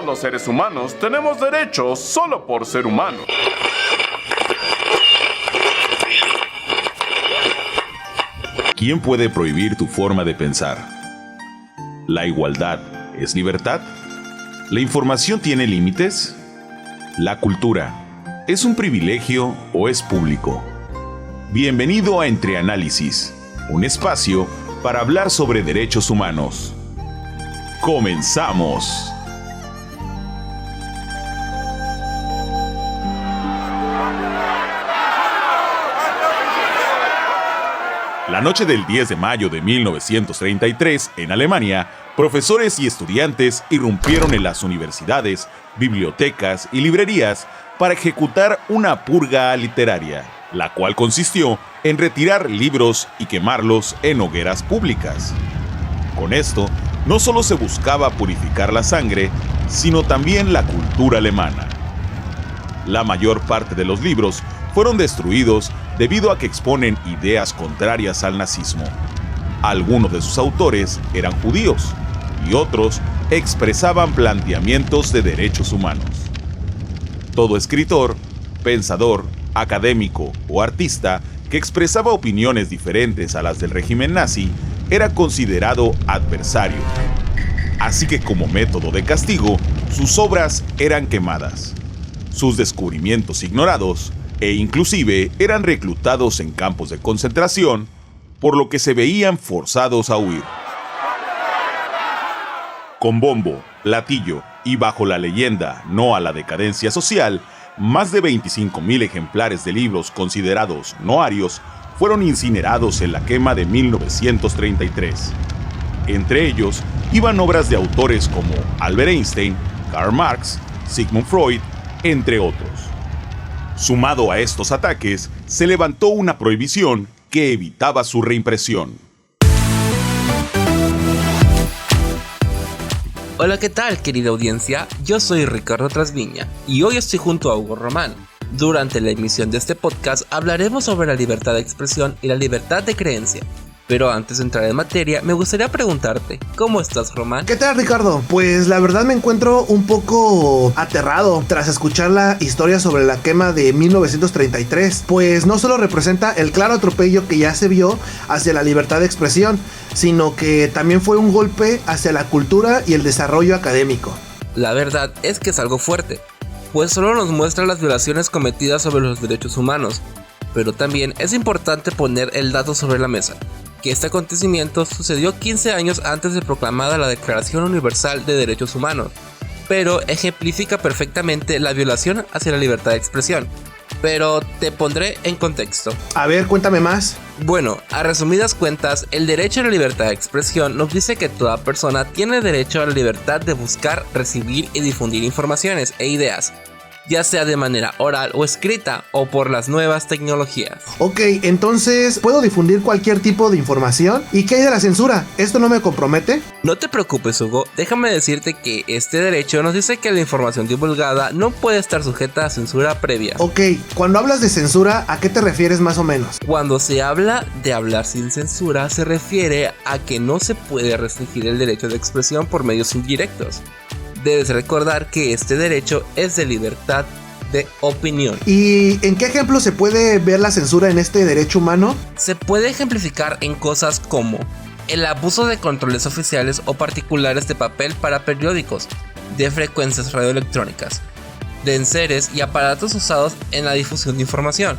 los seres humanos tenemos derechos solo por ser humanos. ¿Quién puede prohibir tu forma de pensar? ¿La igualdad es libertad? ¿La información tiene límites? ¿La cultura es un privilegio o es público? Bienvenido a Entre Análisis, un espacio para hablar sobre derechos humanos. ¡Comenzamos! La noche del 10 de mayo de 1933, en Alemania, profesores y estudiantes irrumpieron en las universidades, bibliotecas y librerías para ejecutar una purga literaria, la cual consistió en retirar libros y quemarlos en hogueras públicas. Con esto, no solo se buscaba purificar la sangre, sino también la cultura alemana. La mayor parte de los libros fueron destruidos debido a que exponen ideas contrarias al nazismo. Algunos de sus autores eran judíos y otros expresaban planteamientos de derechos humanos. Todo escritor, pensador, académico o artista que expresaba opiniones diferentes a las del régimen nazi era considerado adversario. Así que como método de castigo, sus obras eran quemadas, sus descubrimientos ignorados e inclusive eran reclutados en campos de concentración, por lo que se veían forzados a huir. Con bombo, platillo y bajo la leyenda no a la decadencia social, más de 25,000 ejemplares de libros considerados no arios fueron incinerados en la quema de 1933. Entre ellos iban obras de autores como Albert Einstein, Karl Marx, Sigmund Freud, entre otros. Sumado a estos ataques, se levantó una prohibición que evitaba su reimpresión. Hola, ¿qué tal, querida audiencia? Yo soy Ricardo Trasviña y hoy estoy junto a Hugo Román. Durante la emisión de este podcast hablaremos sobre la libertad de expresión y la libertad de creencia. Pero antes de entrar en materia, me gustaría preguntarte, ¿cómo estás, Román? ¿Qué tal, Ricardo? Pues la verdad me encuentro un poco aterrado tras escuchar la historia sobre la quema de 1933, pues no solo representa el claro atropello que ya se vio hacia la libertad de expresión, sino que también fue un golpe hacia la cultura y el desarrollo académico. La verdad es que es algo fuerte, pues solo nos muestra las violaciones cometidas sobre los derechos humanos, pero también es importante poner el dato sobre la mesa, que este acontecimiento sucedió 15 años antes de proclamada la Declaración Universal de Derechos Humanos, pero ejemplifica perfectamente la violación hacia la libertad de expresión. Pero te pondré en contexto. A ver, cuéntame más. Bueno, a resumidas cuentas, el derecho a la libertad de expresión nos dice que toda persona tiene derecho a la libertad de buscar, recibir y difundir informaciones e ideas, ya sea de manera oral o escrita o por las nuevas tecnologías. Ok, entonces, ¿puedo difundir cualquier tipo de información? ¿Y qué hay de la censura? ¿Esto no me compromete? No te preocupes, Hugo, déjame decirte que este derecho nos dice que la información divulgada no puede estar sujeta a censura previa. Ok, cuando hablas de censura, ¿a qué te refieres más o menos? Cuando se habla de hablar sin censura, se refiere a que no se puede restringir el derecho de expresión por medios indirectos. Debes recordar que este derecho es de libertad de opinión. ¿Y en qué ejemplo se puede ver la censura en este derecho humano? Se puede ejemplificar en cosas como el abuso de controles oficiales o particulares de papel para periódicos, de frecuencias radioelectrónicas, de enseres y aparatos usados en la difusión de información,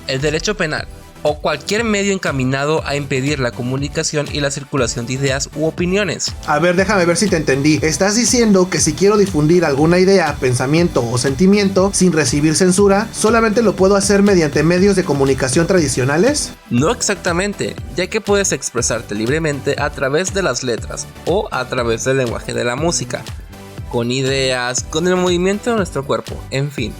el derecho penal, o cualquier medio encaminado a impedir la comunicación y la circulación de ideas u opiniones. A ver, déjame ver si te entendí. Estás diciendo que si quiero difundir alguna idea, pensamiento o sentimiento sin recibir censura, ¿solamente lo puedo hacer mediante medios de comunicación tradicionales? No exactamente, ya que puedes expresarte libremente a través de las letras o a través del lenguaje de la música, con ideas, con el movimiento de nuestro cuerpo, en fin.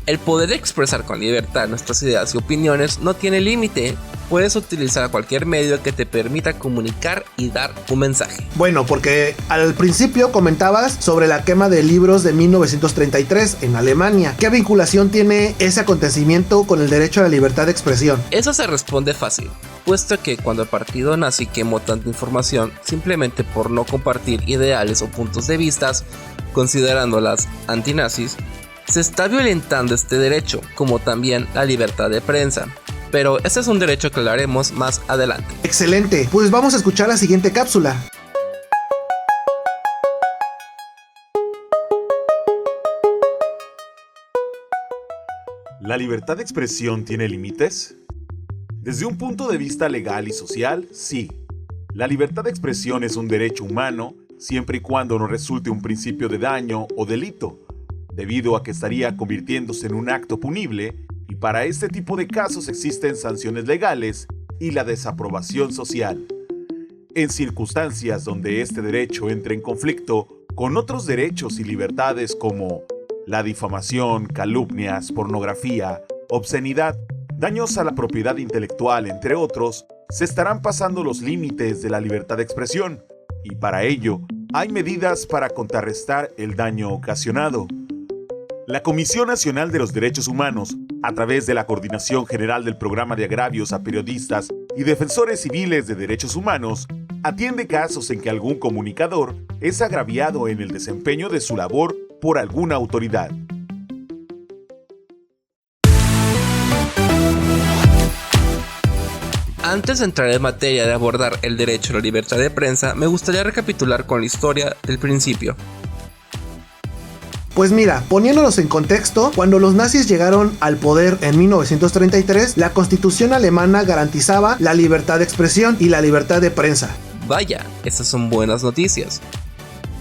El poder expresar con libertad nuestras ideas y opiniones no tiene límite. Puedes utilizar cualquier medio que te permita comunicar y dar un mensaje. Bueno, porque al principio comentabas sobre la quema de libros de 1933 en Alemania. ¿Qué vinculación tiene ese acontecimiento con el derecho a la libertad de expresión? Eso se responde fácil, puesto que cuando el partido nazi quemó tanta información simplemente por no compartir ideales o puntos de vista, considerándolas antinazis, se está violentando este derecho, como también la libertad de prensa. Pero este es un derecho que hablaremos más adelante. Excelente, pues vamos a escuchar la siguiente cápsula. ¿La libertad de expresión tiene límites? Desde un punto de vista legal y social, sí. La libertad de expresión es un derecho humano siempre y cuando no resulte un principio de daño o delito, debido a que estaría convirtiéndose en un acto punible, y para este tipo de casos existen sanciones legales y la desaprobación social. En circunstancias donde este derecho entre en conflicto con otros derechos y libertades como la difamación, calumnias, pornografía, obscenidad, daños a la propiedad intelectual, entre otros, se estarán pasando los límites de la libertad de expresión, y para ello hay medidas para contrarrestar el daño ocasionado. La Comisión Nacional de los Derechos Humanos, a través de la Coordinación General del Programa de Agravios a Periodistas y Defensores Civiles de Derechos Humanos, atiende casos en que algún comunicador es agraviado en el desempeño de su labor por alguna autoridad. Antes de entrar en materia de abordar el derecho a la libertad de prensa, me gustaría recapitular con la historia del principio. Pues mira, poniéndonos en contexto, cuando los nazis llegaron al poder en 1933, la Constitución alemana garantizaba la libertad de expresión y la libertad de prensa. Vaya, esas son buenas noticias.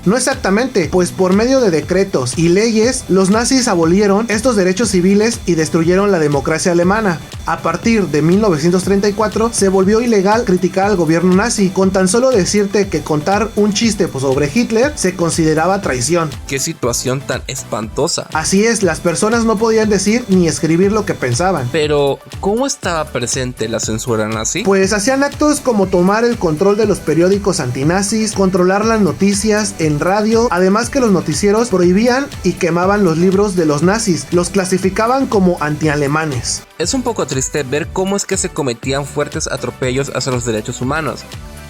No exactamente, pues por medio de decretos y leyes, los nazis abolieron estos derechos civiles y destruyeron la democracia alemana. A partir de 1934 se volvió ilegal criticar al gobierno nazi. Con tan solo decirte que contar un chiste sobre Hitler se consideraba traición. ¡Qué situación tan espantosa! Así es, las personas no podían decir ni escribir lo que pensaban. Pero, ¿cómo estaba presente la censura nazi? Pues hacían actos como tomar el control de los periódicos antinazis, controlar las noticias en radio, además que los noticieros prohibían y quemaban los libros de los nazis, los clasificaban como antialemanes. Es un poco triste ver cómo es que se cometían fuertes atropellos hacia los derechos humanos,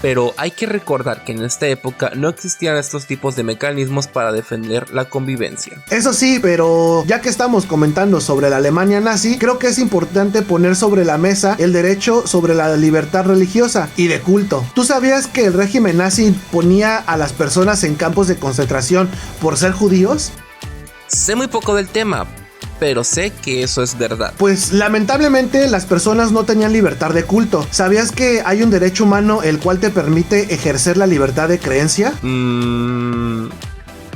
pero hay que recordar que en esta época no existían estos tipos de mecanismos para defender la convivencia. Eso sí, pero ya que estamos comentando sobre la Alemania nazi, creo que es importante poner sobre la mesa el derecho sobre la libertad religiosa y de culto. ¿Tú sabías que el régimen nazi ponía a las personas en campos de concentración por ser judíos? Sé muy poco del tema, pero sé que eso es verdad. Pues lamentablemente las personas no tenían libertad de culto. ¿Sabías que hay un derecho humano el cual te permite ejercer la libertad de creencia?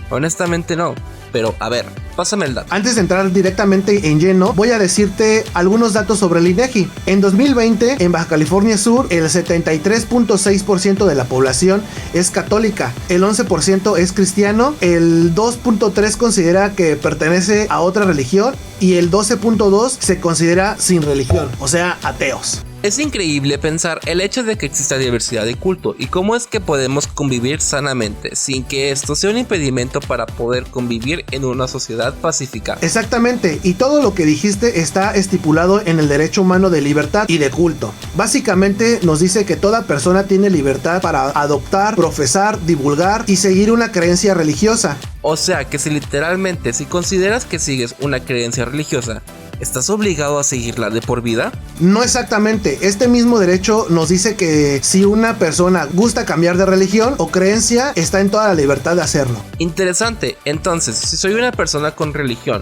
Honestamente no. Pero a ver, pásame el dato. Antes de entrar directamente en lleno, voy a decirte algunos datos sobre el INEGI. En 2020, en Baja California Sur, el 73.6% de la población es católica, el 11% es cristiano, el 2.3% considera que pertenece a otra religión y el 12.2% se considera sin religión, o sea, ateos. Es increíble pensar el hecho de que exista diversidad de culto y cómo es que podemos convivir sanamente sin que esto sea un impedimento para poder convivir en una sociedad pacífica. Exactamente, y todo lo que dijiste está estipulado en el derecho humano de libertad y de culto. Básicamente nos dice que toda persona tiene libertad para adoptar, profesar, divulgar y seguir una creencia religiosa. O sea que si consideras que sigues una creencia religiosa, ¿estás obligado a seguirla de por vida? No exactamente, este mismo derecho nos dice que si una persona gusta cambiar de religión o creencia, está en toda la libertad de hacerlo. Interesante, entonces, si soy una persona con religión,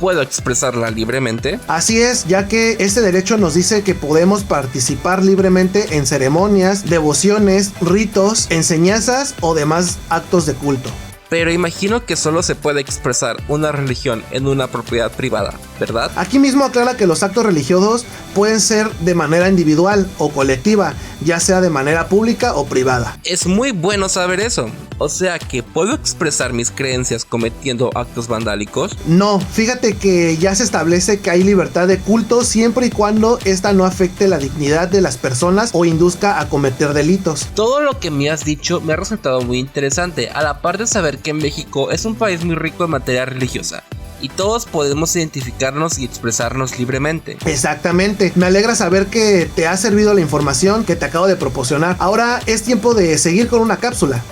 ¿puedo expresarla libremente? Así es, ya que este derecho nos dice que podemos participar libremente en ceremonias, devociones, ritos, enseñanzas o demás actos de culto. Pero imagino que solo se puede expresar una religión en una propiedad privada, ¿verdad? Aquí mismo aclara que los actos religiosos pueden ser de manera individual o colectiva, ya sea de manera pública o privada. Es muy bueno saber eso. O sea que ¿puedo expresar mis creencias cometiendo actos vandálicos? No, fíjate que ya se establece que hay libertad de culto siempre y cuando esta no afecte la dignidad de las personas o induzca a cometer delitos. Todo lo que me has dicho me ha resultado muy interesante, a la par de saber que México es un país muy rico en materia religiosa y todos podemos identificarnos y expresarnos libremente. Exactamente, me alegra saber que te ha servido la información que te acabo de proporcionar. Ahora es tiempo de seguir con una cápsula.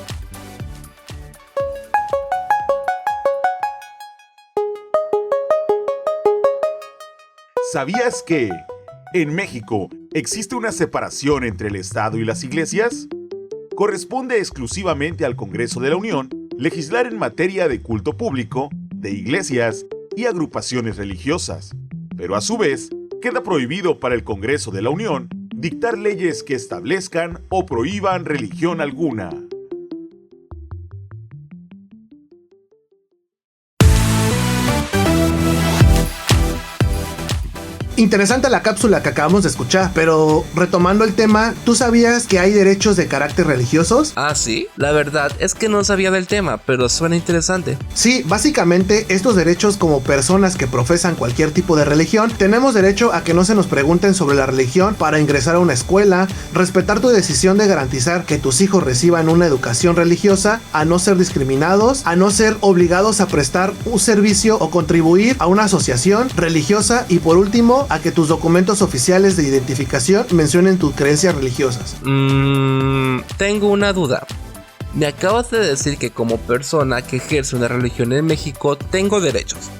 ¿Sabías que en México existe una separación entre el Estado y las iglesias? Corresponde exclusivamente al Congreso de la Unión legislar en materia de culto público, de iglesias y agrupaciones religiosas, pero a su vez queda prohibido para el Congreso de la Unión dictar leyes que establezcan o prohíban religión alguna. Interesante la cápsula que acabamos de escuchar, pero retomando el tema, ¿tú sabías que hay derechos de carácter religiosos? Ah, sí, la verdad es que no sabía del tema, pero suena interesante. Sí, básicamente estos derechos como personas que profesan cualquier tipo de religión, tenemos derecho a que no se nos pregunten sobre la religión para ingresar a una escuela, respetar tu decisión de garantizar que tus hijos reciban una educación religiosa, a no ser discriminados, a no ser obligados a prestar un servicio o contribuir a una asociación religiosa y por último, a que tus documentos oficiales de identificación mencionen tus creencias religiosas. Tengo una duda. Me acabas de decir que como persona que ejerce una religión en México tengo derechos.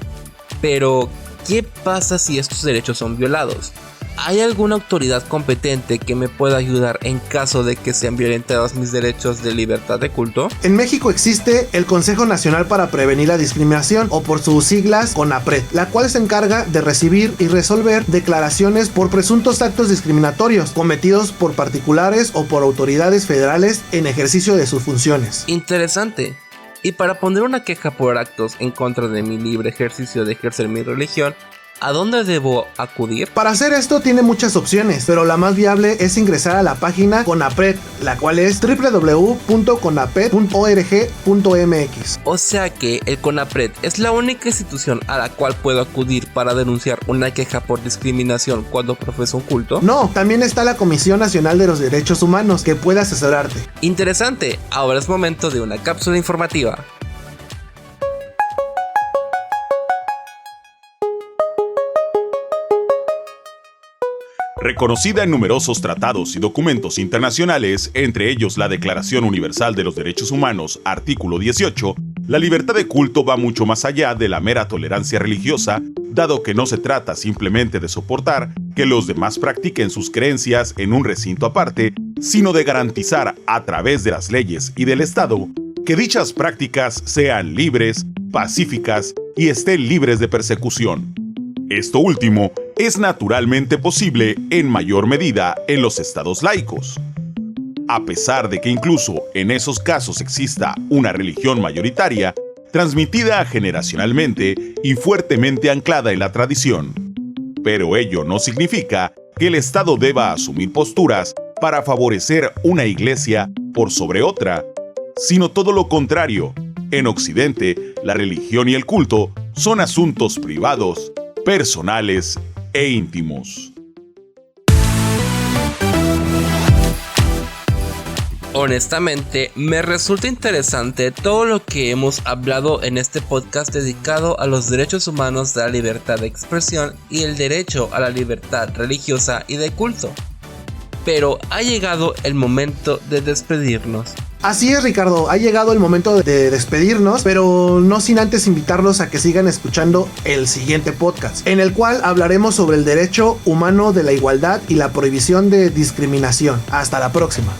Pero, ¿qué pasa si estos derechos son violados? ¿Hay alguna autoridad competente que me pueda ayudar en caso de que sean violentados mis derechos de libertad de culto? En México existe el Consejo Nacional para Prevenir la Discriminación, o por sus siglas CONAPRED, la cual se encarga de recibir y resolver declaraciones por presuntos actos discriminatorios cometidos por particulares o por autoridades federales en ejercicio de sus funciones. Interesante. Y para poner una queja por actos en contra de mi libre ejercicio de ejercer mi religión, ¿a dónde debo acudir? Para hacer esto tiene muchas opciones, pero la más viable es ingresar a la página CONAPRED, la cual es www.conapred.org.mx. O sea que el CONAPRED es la única institución a la cual puedo acudir para denunciar una queja por discriminación cuando profeso un culto. No, también está la Comisión Nacional de los Derechos Humanos, que puede asesorarte. Interesante, ahora es momento de una cápsula informativa. Reconocida en numerosos tratados y documentos internacionales, entre ellos la Declaración Universal de los Derechos Humanos, artículo 18, la libertad de culto va mucho más allá de la mera tolerancia religiosa, dado que no se trata simplemente de soportar que los demás practiquen sus creencias en un recinto aparte, sino de garantizar a través de las leyes y del Estado que dichas prácticas sean libres, pacíficas y estén libres de persecución. Esto último es naturalmente posible en mayor medida en los estados laicos. A pesar de que incluso en esos casos exista una religión mayoritaria, transmitida generacionalmente y fuertemente anclada en la tradición. Pero ello no significa que el Estado deba asumir posturas para favorecer una iglesia por sobre otra, sino todo lo contrario. En Occidente, la religión y el culto son asuntos privados, personales e íntimos. Honestamente, me resulta interesante todo lo que hemos hablado en este podcast dedicado a los derechos humanos de la libertad de expresión y el derecho a la libertad religiosa y de culto. Pero ha llegado el momento de despedirnos. Así es, Ricardo, ha llegado el momento de despedirnos, pero no sin antes invitarlos a que sigan escuchando el siguiente podcast, en el cual hablaremos sobre el derecho humano de la igualdad y la prohibición de discriminación. Hasta la próxima.